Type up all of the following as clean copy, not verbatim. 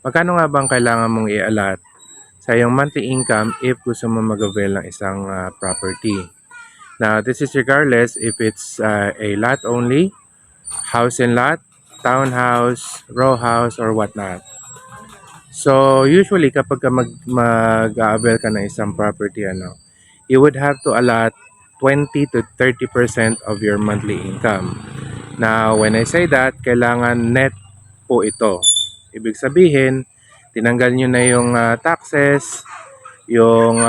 Magkano nga bang kailangan mong i-allot sa iyong monthly income if gusto mo mag-avail ng isang property? Now, this is regardless if it's a lot only, house and lot, townhouse, row house, or whatnot. So, usually kapag mag-avail ka ng isang property, you would have to allot 20 to 30% of your monthly income. Now, when I say that, kailangan net po ito. Ibig sabihin, tinanggal nyo na yung taxes, yung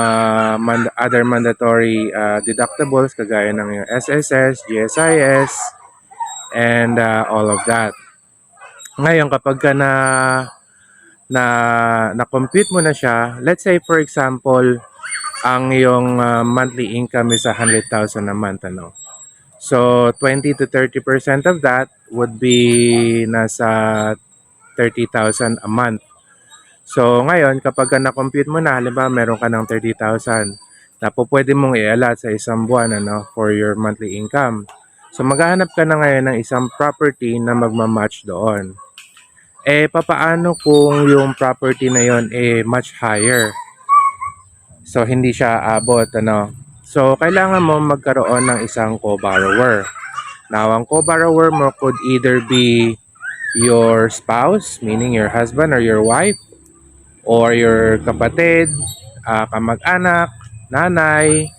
other mandatory deductibles kagaya ng yung SSS, GSIS, and all of that. Ngayon, kapag ka na-compute mo na siya, let's say for example, ang yung monthly income is 100,000 a month, So, 20 to 30% of that would be nasa 30,000 a month. So, ngayon, kapag na-compute mo na, halimbawa meron ka ng 30,000 na po pwede mong i-allot sa isang buwan for your monthly income. So, maghahanap ka na ngayon ng isang property na magmamatch doon. Papaano kung yung property na yon much higher? So, hindi siya abot, So, kailangan mo magkaroon ng isang co-borrower. Now, ang co-borrower mo could either be your spouse, meaning your husband or your wife, or your kapatid, kamag-anak, nanay,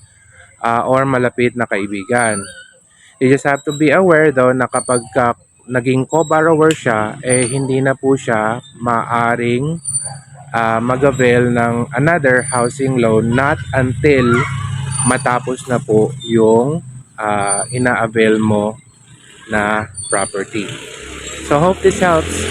or malapit na kaibigan. You just have to be aware though na kapag naging co-borrower siya, hindi na po siya maaring mag-avail ng another housing loan not until matapos na po yung ina-avail mo na property. So hope this helps.